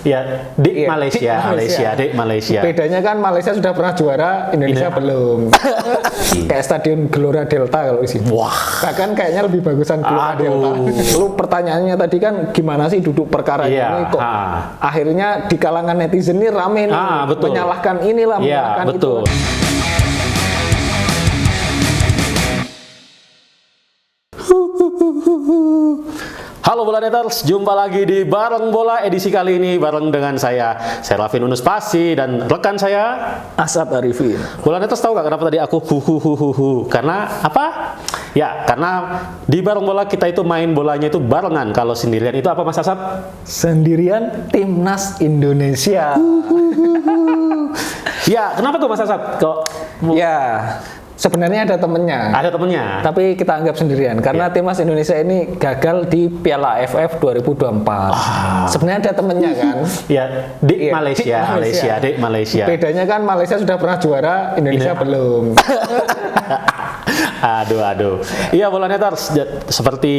Ya, di Malaysia. Bedanya kan Malaysia sudah pernah juara, Indonesia belum. Kayak Stadion Gelora Delta kalau di sini. Wah. Bahkan kayaknya lebih bagusan Gelora Delta. Lalu pertanyaannya tadi kan gimana sih duduk perkara ini kok akhirnya di kalangan netizen ini rame nih menyalahkan inilah, menyalahkan itu. Halo Bola Neters, jumpa lagi di Bareng Bola edisi kali ini bareng dengan saya Serafin Unus Pasi dan rekan saya Asad Arifin. Bola Neters tahu gak kenapa tadi aku hu? Karena apa? Ya, karena di Bareng Bola kita itu main bolanya itu barengan. Kalau sendirian itu apa Mas Asad? Sendirian Timnas Indonesia. Ya, kenapa tuh Mas Asad? Kok ya, sebenarnya ada temennya. Ada temennya. Tapi kita anggap sendirian karena Timnas Indonesia ini gagal di Piala AFF 2024. Sebenarnya ada temennya kan? Ya, di Malaysia. Bedanya kan Malaysia sudah pernah juara, Indonesia belum. Aduh. Iya Bola Neters, seperti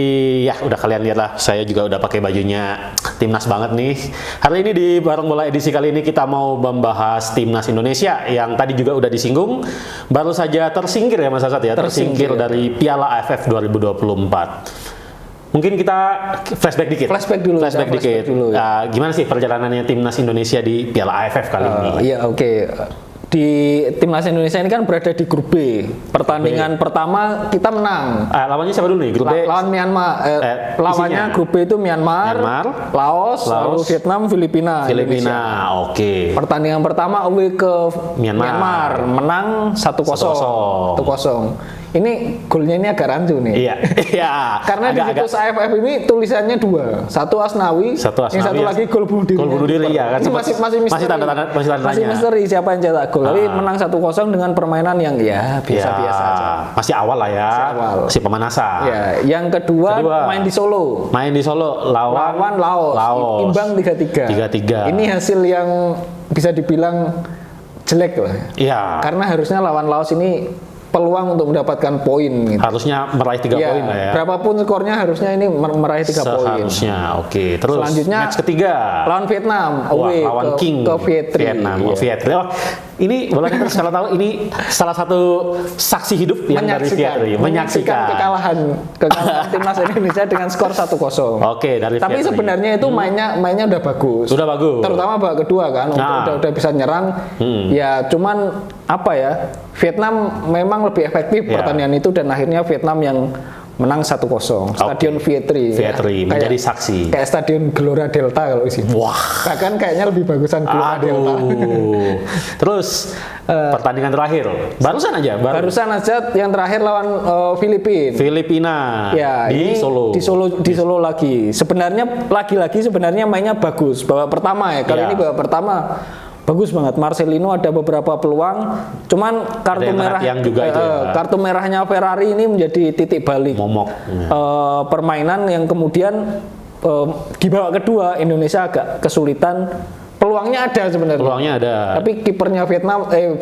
ya udah kalian lihat lah, saya juga udah pakai bajunya Timnas banget nih. Hari ini di Bareng Bola edisi kali ini kita mau membahas Timnas Indonesia yang tadi juga udah disinggung, baru saja tersingkir ya Mas Asad ya, tersingkir dari Piala AFF 2024. Mungkin kita flashback dikit. Flashback dulu. Ya. Gimana sih perjalanannya Timnas Indonesia di Piala AFF kali ini? Iya, oke. Di Timnas Indonesia ini kan berada di grup B. Pertandingan pertama kita menang. Lawannya siapa dulu nih? Grup B? Lawan Myanmar. Lawannya grup B itu Myanmar, Laos, lalu Vietnam, Filipina. Oke. Pertandingan pertama away ke Myanmar, menang 1-0. Ini golnya ini agak rancu nih. Iya. Karena di situs AFF ini tulisannya dua. Satu Asnawi, yang satu lagi gol bunuh diri. Gol bunuh diri ya kan. Masih misteri. Masih misteri siapa yang cetak gol. Tapi menang 1-0 dengan permainan yang ya biasa-biasa aja. Masih awal lah ya. Masih pemanasan. Ya, yang kedua main di Solo. Lawan Laos. Imbang 3-3. Ini hasil yang bisa dibilang jelek lah. Iya. Karena harusnya lawan Laos ini peluang untuk mendapatkan poin gitu. Harusnya meraih 3 poin lah ya. Berapapun skornya harusnya ini meraih 3 poin. Seharusnya. Oke. Terus selanjutnya match ketiga lawan Vietnam, lawan King ke Vietnam. Vietri. Oh, ini Bola Neters kalau tahu ini salah satu saksi hidup yang dari Vietri menyaksikan kekalahan Timnas Indonesia dengan skor 1-0. Oke, dari tapi Vietri. Sebenarnya itu mainnya udah bagus. Terutama babak kedua kan, udah bisa nyerang. Ya, cuman apa ya? Vietnam memang lebih efektif pertandingan itu dan akhirnya Vietnam yang menang 1-0. Stadion Vietri menjadi saksi. Kayak Stadion Gelora Delta kalau di sini. Wah. Bahkan kayaknya lebih bagusan Gelora Delta. Terus pertandingan terakhir. Barusan aja yang terakhir lawan Filipina. Ya, di Solo lagi. Sebenarnya mainnya bagus. Babak pertama ya. Kali ini babak pertama bagus banget. Marcelino ada beberapa peluang, cuman kartu merahnya Ferrari ini menjadi titik balik permainan yang kemudian di babak kedua Indonesia agak kesulitan. Peluangnya ada sebenarnya. Tapi kipernya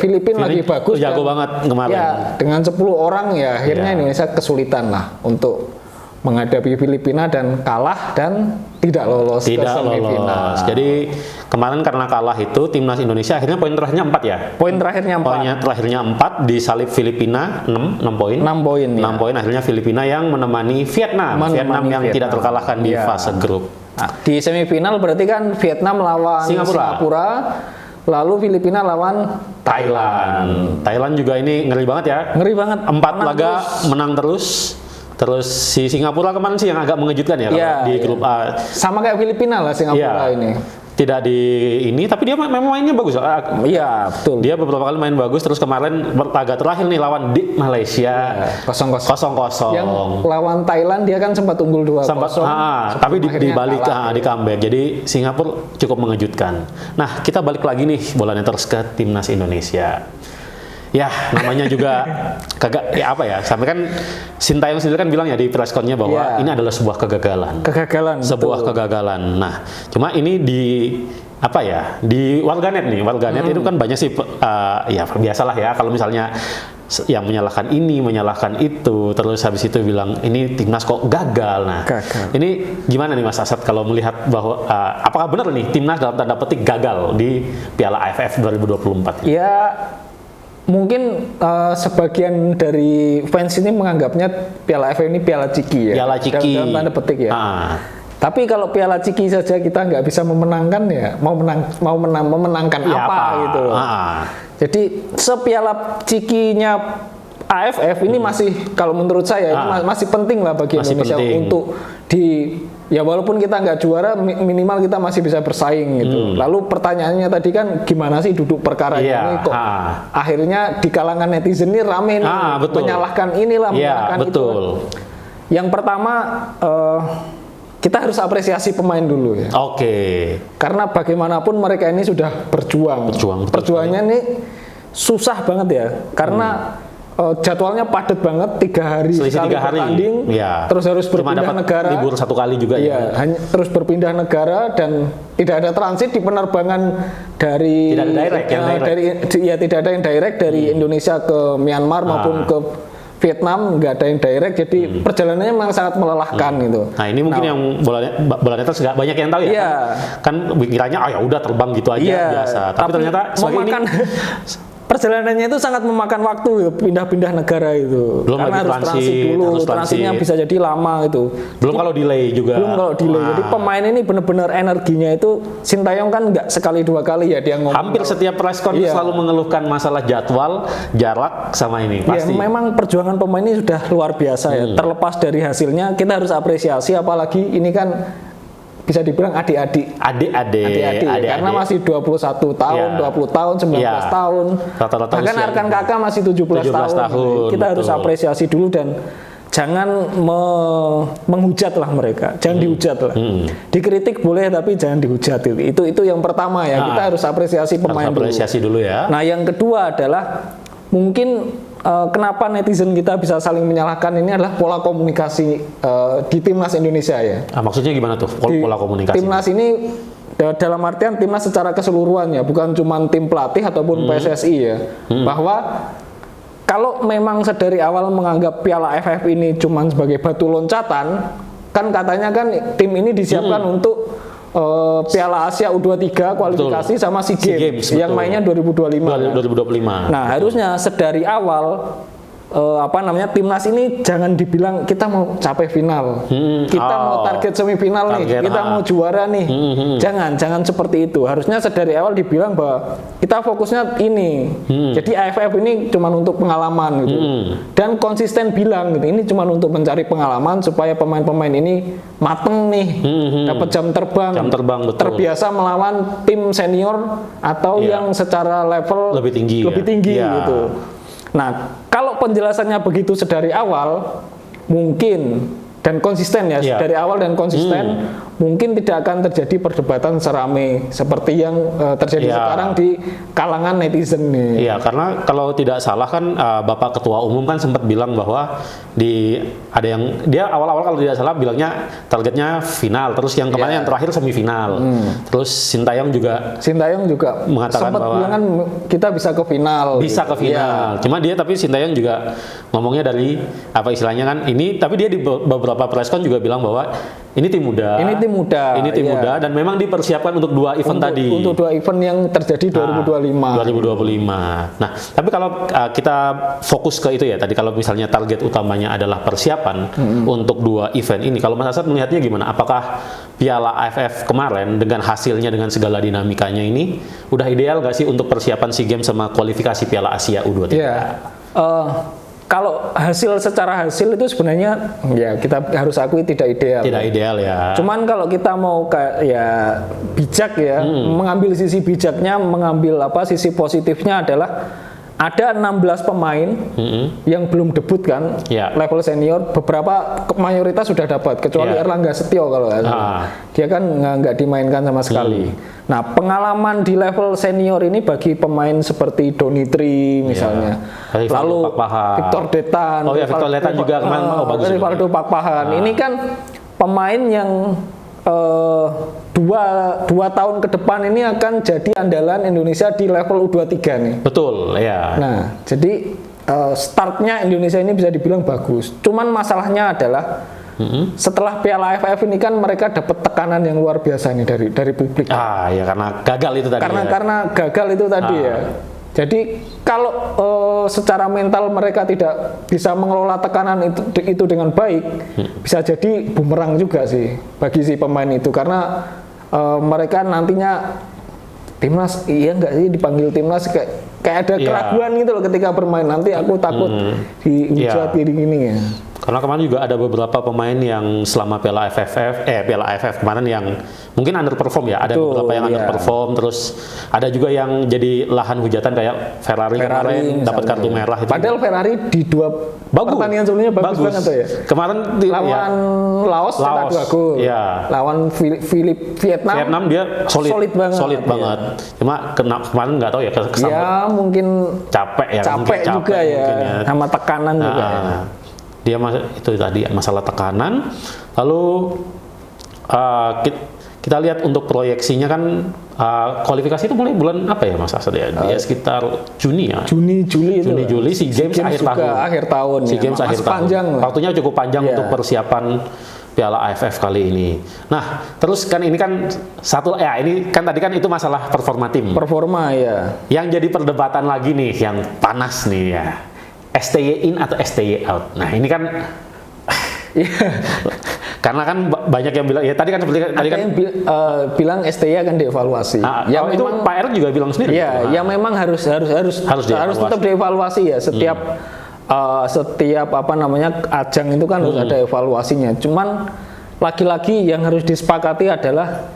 Filipina lagi bagus. Jago banget kemarin. Ya, dengan 10 orang ya akhirnya Indonesia kesulitan lah untuk menghadapi Filipina dan kalah dan tidak lolos ke semifinal. Jadi kemarin karena kalah itu Timnas Indonesia akhirnya poin terakhirnya 4 ya. Poin terakhirnya 4 disalip Filipina 6 poin. 6 poin akhirnya Filipina yang menemani Vietnam yang tidak terkalahkan di fase grup. Nah, di semifinal berarti kan Vietnam lawan Singapura, lalu Filipina lawan Thailand juga ini ngeri banget ya. 4 laga menang terus. Terus si Singapura kemarin sih yang agak mengejutkan ya di grup A. Sama kayak Filipina lah Singapura ini. Tidak tapi dia memang mainnya bagus. Iya, betul. Dia beberapa kali main bagus, terus kemarin laga terakhir nih lawan di Malaysia 0-0. Yang lawan Thailand dia kan sempat unggul 2-0. Tapi dibalik di comeback. Jadi Singapura cukup mengejutkan. Nah, kita balik lagi nih Bola Neters ke Timnas Indonesia. Ya, namanya juga kagak sampai kan Sintayong sendiri kan bilang ya di press con-nya bahwa ini adalah sebuah kegagalan. Kegagalan. Nah, cuma ini apa ya, di warganet itu kan banyak sih, ya biasalah ya, kalau misalnya yang menyalahkan ini, menyalahkan itu, terus habis itu bilang ini timnas kok gagal. Nah, ini gimana nih Mas Asad kalau melihat bahwa apakah benar nih timnas dalam tanda petik gagal di Piala AFF 2024? Ya, mungkin sebagian dari fans ini menganggapnya Piala AFF ini Piala Ciki ya. Piala Ciki. Dalam tanda petik ya. Tapi kalau Piala Ciki saja kita nggak bisa memenangkan ya, memenangkan ya, apa gitu loh. Jadi sepiala Cikinya AFF ini masih, kalau menurut saya ini masih penting lah bagi Indonesia untuk ya walaupun kita nggak juara, minimal kita masih bisa bersaing gitu. Lalu pertanyaannya tadi kan gimana sih duduk perkara ini kok akhirnya di kalangan netizen ini rame nih menyalahkan inilah, menyalahkan itu. Yang pertama kita harus apresiasi pemain dulu ya. Karena bagaimanapun mereka ini sudah berjuang. Perjuangannya ini susah banget ya. Karena jadwalnya padat banget, 3 hari sekali bertanding. Terus harus berpindah negara. Libur 1 kali juga ya. Terus berpindah negara dan tidak ada transit di penerbangan dari tidak ada yang direct dari Indonesia ke Myanmar maupun ke Vietnam, nggak ada yang direct, jadi perjalanannya memang sangat melelahkan gitu. Nah ini mungkin yang bola netes nggak banyak yang tahu ya. Kan pikirannya ya udah terbang gitu aja biasa. Tapi ternyata perjalanannya itu sangat memakan waktu, pindah-pindah negara itu. Belum karena harus transit dulu, transitnya bisa jadi lama gitu. Belum kalau delay juga. Jadi pemain ini benar-benar energinya itu, Sintayong kan nggak sekali 2 kali ya dia ngomong. Hampir setiap press conference selalu mengeluhkan masalah jadwal, jarak sama ini. Pasti. Memang perjuangan pemain ini sudah luar biasa ya. Terlepas dari hasilnya, kita harus apresiasi, apalagi ini kan bisa dibilang adik-adik karena masih 21 tahun, 20 tahun, 19 tahun. Bahkan Arkan Kakak masih 17 tahun. Kita harus apresiasi dulu dan jangan menghujat lah mereka. Jangan dihujat lah. Dikritik boleh tapi jangan dihujat. Itu yang pertama ya. Kita harus apresiasi pemain dulu ya. Nah, yang kedua adalah mungkin kenapa netizen kita bisa saling menyalahkan ini adalah pola komunikasi di timnas Indonesia ya. Maksudnya gimana tuh pola komunikasi? Timnas ini dalam artian timnas secara keseluruhan ya, bukan cuma tim pelatih ataupun PSSI ya. Bahwa kalau memang sedari awal menganggap Piala AFF ini cuma sebagai batu loncatan, kan katanya kan tim ini disiapkan untuk Piala Asia U23 kualifikasi sama SEA Games yang mainnya 2025. Nah, harusnya sedari awal timnas ini jangan dibilang kita mau capai final, kita mau target semifinal nih, kita mau juara nih. Jangan seperti itu. Harusnya sedari awal dibilang bahwa kita fokusnya ini. Jadi AFF ini cuma untuk pengalaman gitu. Dan konsisten bilang gitu, ini cuma untuk mencari pengalaman supaya pemain-pemain ini mateng nih, dapat jam terbang betul. Terbiasa melawan tim senior atau yang secara level lebih tinggi gitu. Nah, kalau penjelasannya begitu sedari awal, mungkin dan konsisten ya, dari awal dan konsisten, mungkin tidak akan terjadi perdebatan serame seperti yang terjadi sekarang di kalangan netizen nih. Iya, karena kalau tidak salah kan Bapak Ketua Umum kan sempat bilang bahwa ada yang dia awal-awal kalau tidak salah bilangnya targetnya final, terus yang kemarin yang terakhir semifinal. Terus Sintayong juga mengatakan sempat bahwa bilang kan kita bisa ke final. Bisa ke final. Cuma tapi Sintayong juga ngomongnya dari apa istilahnya kan ini, tapi dia di beberapa preskon juga bilang bahwa ini tim muda. Ini tim muda dan memang dipersiapkan untuk 2 event tadi. Untuk 2 event yang terjadi 2025. Nah, tapi kalau kita fokus ke itu ya tadi, kalau misalnya target utamanya adalah persiapan untuk 2 event ini, kalau Mas Asad melihatnya gimana? Apakah Piala AFF kemarin dengan hasilnya, dengan segala dinamikanya ini udah ideal nggak sih untuk persiapan SEA Games sama kualifikasi Piala Asia U23? Kalau secara hasil itu sebenarnya ya kita harus akui tidak ideal. Tidak ideal ya. Cuman kalau kita mau bijak ya, mengambil sisi bijaknya, mengambil sisi positifnya adalah ada 16 pemain yang belum debut kan, level senior, beberapa mayoritas sudah dapat, kecuali Erlangga Setio kalau dia kan nggak dimainkan sama sekali. Nah, pengalaman di level senior ini bagi pemain seperti Donitri misalnya, lalu Victor Detan, Victor Detan juga kemarin bagus. Rivaldo Pakpahan, ini kan pemain yang dua tahun ke depan ini akan jadi andalan Indonesia di level U23 nih. Betul, ya. Nah, jadi startnya Indonesia ini bisa dibilang bagus. Cuman masalahnya adalah setelah Piala AFF ini kan mereka dapat tekanan yang luar biasa nih dari publik. Ya karena gagal itu tadi. Karena gagal itu tadi ya. Jadi kalau secara mental mereka tidak bisa mengelola tekanan itu dengan baik, bisa jadi bumerang juga sih bagi si pemain itu, karena mereka nantinya timnas nggak sih dipanggil timnas kayak ada keraguan gitu loh ketika bermain, nanti aku takut dihujat gini ya. Karena kemarin juga ada beberapa pemain yang selama Piala AFF kemarin yang mungkin underperform ya, ada beberapa yang underperform, terus ada juga yang jadi lahan hujatan kayak Ferrari kemarin dapat kartu merah itu. Padahal Ferrari di dua pertandingan sebelumnya bagus banget tuh ya. Kemarin lawan Laos cetak 2 gol. Lawan Vietnam dia solid banget. Cuma kemarin nggak tahu ya kesambet. Ya mungkin capek juga ya, sama tekanan juga. Dia itu tadi masalah tekanan. Lalu kita lihat untuk proyeksinya kan kualifikasi itu mulai bulan apa ya Mas Asad ya? Dia sekitar Juni ya. Juli SEA Games akhir tahun. SEA Games akhir tahun. Waktunya cukup panjang untuk persiapan Piala AFF kali ini. Nah, terus kan ini kan ini kan tadi kan itu masalah performa tim. Performa ya. Yang jadi perdebatan lagi nih, yang panas nih ya. STY in atau STY out. Nah, ini kan karena kan banyak yang bilang ya tadi kan bilang STY akan dievaluasi. Yang itu Pak Erick juga bilang sendiri. Ya, yang memang harus tetap dievaluasi ya setiap ajang itu kan harus ada evaluasinya. Cuman lagi-lagi yang harus disepakati adalah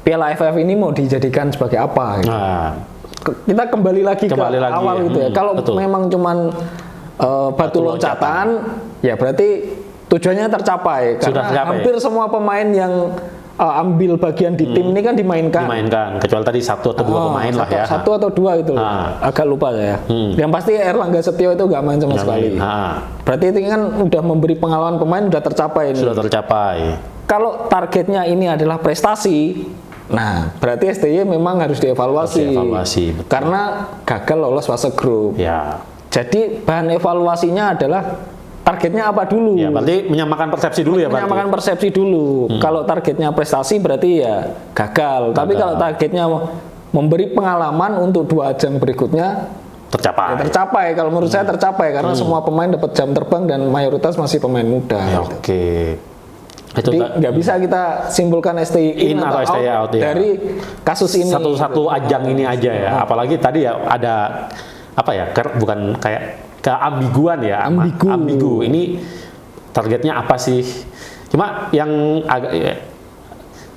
Piala AFF ini mau dijadikan sebagai apa gitu. Kita kembali lagi ke awal gitu ya. Kalau memang cuman batu loncatan, ya berarti tujuannya tercapai. Karena hampir semua pemain yang ambil bagian di tim ini kan dimainkan, kecuali tadi 1 atau 2 pemain lah ya. 1 atau 2 itu agak lupa ya. Yang pasti Erlangga Setio itu nggak main sama sekali. Berarti itu kan udah memberi pengalaman pemain, udah tercapai. Sudah tercapai. Kalau targetnya ini adalah prestasi, nah berarti STY memang harus dievaluasi. Karena gagal lolos fase grup. Jadi bahan evaluasinya adalah targetnya apa dulu? Ya, berarti menyamakan persepsi dulu ya, menyamakan persepsi dulu. Kalau targetnya prestasi berarti ya gagal. Tapi kalau targetnya memberi pengalaman untuk 2 ajang berikutnya tercapai. Kalau menurut saya tercapai karena semua pemain dapat jam terbang dan mayoritas masih pemain muda. Oke. Jadi nggak bisa kita simpulkan STY in atau STY out dari kasus ini. Satu ajang ini aja ya. Apalagi tadi ya ada bukan kayak keambiguan ya, ambigu. Ini targetnya apa sih? Cuma yang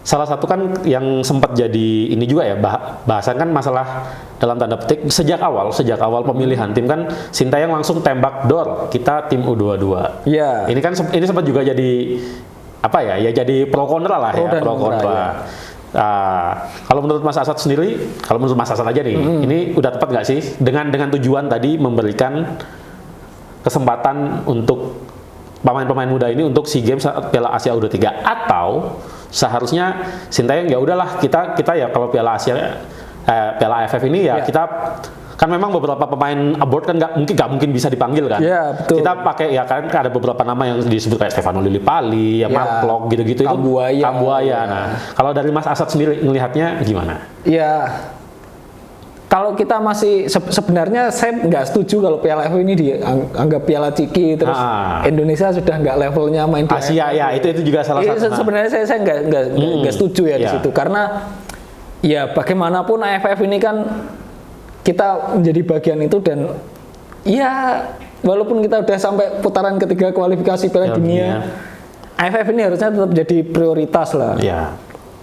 salah satu kan yang sempat jadi ini juga ya, bahasan kan masalah dalam tanda petik sejak awal pemilihan tim kan Sintayong langsung tembak dor kita tim U22. Iya. Ini sempat juga jadi jadi pro kontra lah ya, pro kontra. Kalau menurut Mas Asad sendiri, kalau menurut Mas Asad aja nih, ini udah tepat nggak sih dengan tujuan tadi memberikan kesempatan untuk pemain-pemain muda ini untuk SEA Games Piala Asia U23, atau seharusnya Sintayong ya udahlah kita ya kalau Piala AFF ini ya kita kan memang beberapa pemain abroad kan nggak mungkin bisa dipanggil kan. Betul. Kita pakai ya kan ada beberapa nama yang disebut kayak Stefano Lillipali, Mark Klok gitu-gitu Kambuaya. Nah, kalau dari Mas Asad sendiri melihatnya gimana? Ya, kalau kita masih sebenarnya saya nggak setuju kalau Piala AFF ini dianggap Piala Ciki terus Indonesia sudah nggak levelnya main di Asia ya, itu juga salah satu. Sebenarnya saya nggak setuju ya di situ, karena ya bagaimanapun AFF ini kan kita menjadi bagian itu, dan ya walaupun kita udah sampai putaran ketiga kualifikasi Piala Dunia, AFF ini harusnya tetap jadi prioritas lah.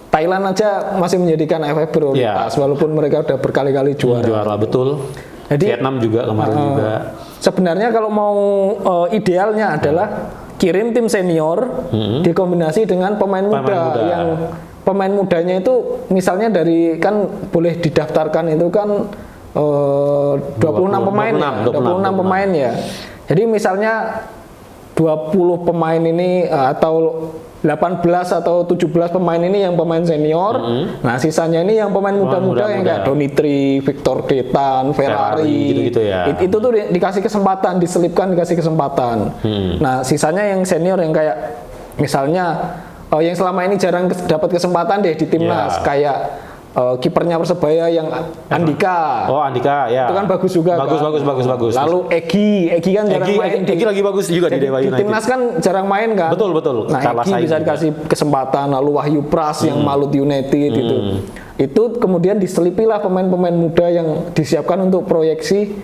Thailand aja masih menjadikan AFF prioritas walaupun mereka udah berkali-kali juara. Betul. Jadi Vietnam juga kemarin juga. Sebenarnya kalau mau idealnya adalah kirim tim senior dikombinasi dengan pemain muda yang pemain mudanya itu misalnya dari kan boleh didaftarkan itu kan 26 pemain ya. Jadi misalnya 20 pemain ini atau 18 atau 17 pemain ini yang pemain senior. Nah, sisanya ini yang pemain muda-muda yang kayak Donitri, Victor Detan, Ferrari gitu-gitu ya. Itu tuh dikasih kesempatan, diselipkan dikasih kesempatan. Nah, sisanya yang senior yang kayak misalnya yang selama ini jarang dapat kesempatan deh di timnas kayak kipernya Persebaya yang Andika. Oh, Andika ya. Itu kan bagus juga. Bagus. Lalu Egy kan jarang main. Egy lagi bagus juga di Dewa United. Di timnas kan jarang main kan. Betul. Nah, Egy bisa dikasih kesempatan. Lalu Wahyu Pras yang Malut United itu kemudian diselipilah pemain-pemain muda yang disiapkan untuk proyeksi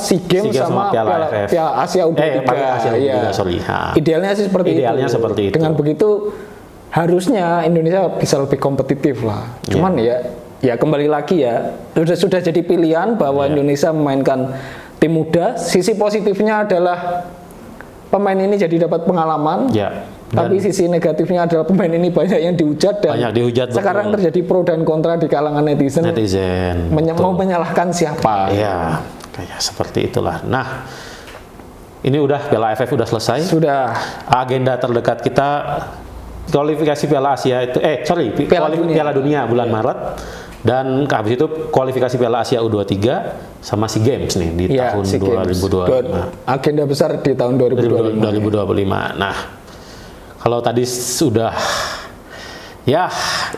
SEA Games sama Piala Asia U23. Idealnya sih seperti itu. Dengan begitu harusnya Indonesia bisa lebih kompetitif lah. Cuman ya kembali lagi ya sudah jadi pilihan bahwa Indonesia memainkan tim muda. Sisi positifnya adalah pemain ini jadi dapat pengalaman. Tapi sisi negatifnya adalah pemain ini banyak yang dihujat dan sekarang terjadi pro dan kontra di kalangan netizen. Mau menyalahkan siapa? Iya, kayak seperti itulah. Nah, ini udah Piala AFF udah selesai. Sudah. Agenda terdekat kita kualifikasi Piala Asia itu Piala Dunia bulan Maret, dan habis itu kualifikasi Piala Asia U23 sama SEA Games nih di tahun 2025. Agenda besar di tahun 2025. Nah, kalau tadi sudah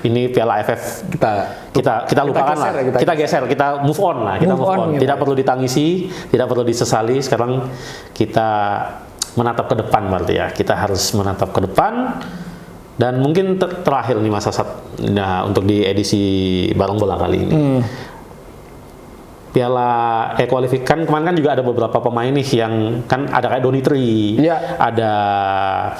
ini Piala AFF kita lupakan lah. Kita geser, kita move on lah, Tidak perlu ditangisi, tidak perlu disesali. Sekarang kita menatap ke depan berarti ya. Kita harus menatap ke depan. Dan mungkin terakhir nih Mas Asad, untuk di edisi Bareng Bola kali ini. Piala kualifikasi kemarin kan juga ada beberapa pemain nih yang kan ada kayak Donitri, ada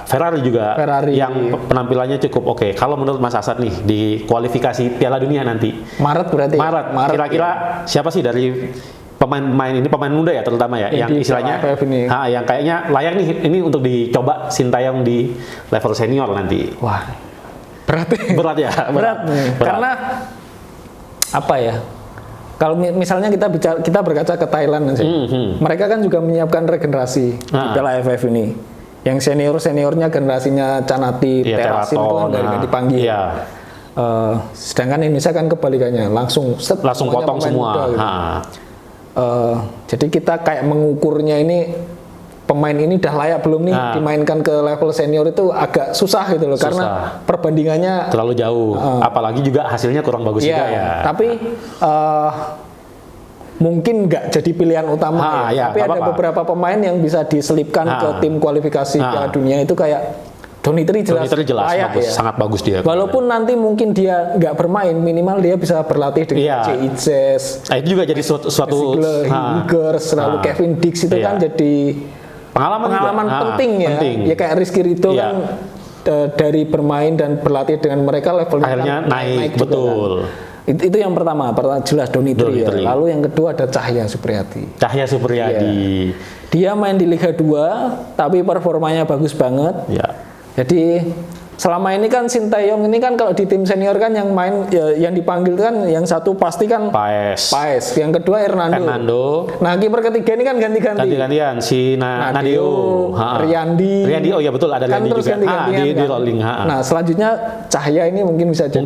Ferrari juga yang penampilannya cukup oke. Kalau menurut Mas Asad nih di kualifikasi Piala Dunia nanti Maret berarti. Maret. Kira-kira siapa sih dari pemain ini pemain muda ya terutama ya yang istilahnya yang kayaknya layak nih ini untuk dicoba Sintayong di level senior nanti. Wah, berat ya. Karena apa ya? Kalau misalnya kita berkaca ke Thailand sih, mereka kan juga menyiapkan regenerasi di Piala AFF ini. Yang seniornya generasinya Canati, Terasin itu kan dari dipanggil. Sedangkan Indonesia kan kebalikannya, langsung potong semua. Gitu. Jadi kita kayak mengukurnya ini pemain ini udah layak belum nih dimainkan ke level senior itu agak susah gitu loh, karena perbandingannya terlalu jauh, apalagi juga hasilnya kurang bagus juga ya. Tapi mungkin nggak jadi pilihan utama tapi ada beberapa pemain yang bisa diselipkan ke tim kualifikasi Piala Dunia itu kayak Donitri jelas layak bagus, sangat bagus dia. Walaupun nanti mungkin dia nggak bermain, minimal dia bisa berlatih dengan JICES. Itu juga jadi suatu Hingers, lalu Kevin Dix itu kan jadi pengalaman penting ya. Ya kayak Rizky Ridho kan dari bermain dan berlatih dengan mereka levelnya akhirnya naik betul. Kan. Itu yang pertama jelas Donitri. Ya. Lalu yang kedua ada Cahya Supriyadi. Dia main di Liga 2 tapi performanya bagus banget. Jadi selama ini kan Sintayong ini kan kalau di tim senior kan yang main yang dipanggil kan yang satu pasti kan Paes. Yang kedua Hernando. Nah, kiper ketiga ini kan ganti-gantian si Nadio, Riyandi. Oh ya betul ada kan Riyandi juga. Di rolling. Nah, selanjutnya Cahya ini mungkin bisa jadi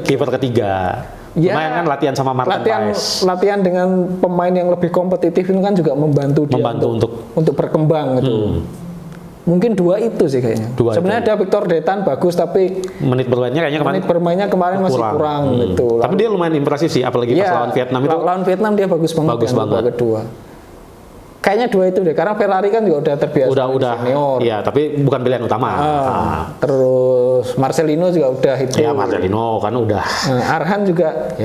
kiper ketiga. Lumayan kan latihan sama Martin Paes. Latihan dengan pemain yang lebih kompetitif ini kan juga membantu dia untuk berkembang gitu. Mungkin dua itu sih kayaknya. Sebenarnya ada Victor Detan bagus tapi menit bermainnya kemarin masih kurang gitu. Tapi dia lumayan impresif sih, apalagi pas lawan Vietnam itu. Lawan Vietnam dia bagus banget. Kedua. Kayaknya dua itu deh, karena Ferrari kan juga udah terbiasa senior. Iya, tapi bukan pilihan utama. Terus Marcelino juga udah itu. Ya, Marcelino kan udah. Arhan juga.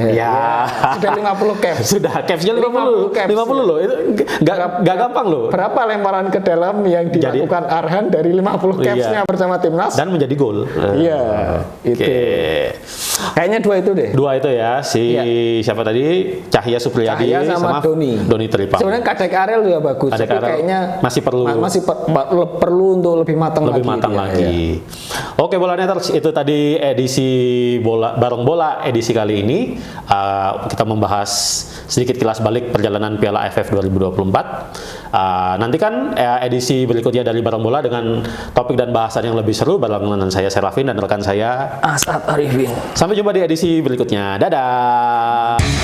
Sudah 50 caps. Sudah capsnya 50 loh. Itu nggak gampang loh. Berapa lemparan ke dalam yang dilakukan Arhan dari 50 capsnya bersama timnas dan menjadi gol. Iya, itu. Kayaknya dua itu deh. Dua itu ya, siapa tadi? Cahya Supriyadi sama Doni Tripang. Sebenarnya Kadek Ariel juga bagus, tapi kayaknya masih perlu untuk lebih matang lagi. Oke, Bola Neters, itu tadi edisi Bareng Bola edisi kali ini. Kita membahas sedikit kilas balik perjalanan Piala AFF 2024. Nantikan edisi berikutnya dari Bareng Bola dengan topik dan bahasan yang lebih seru barengan saya Serafin dan rekan saya Asad Arifin. Sampai jumpa di edisi berikutnya. Dadah.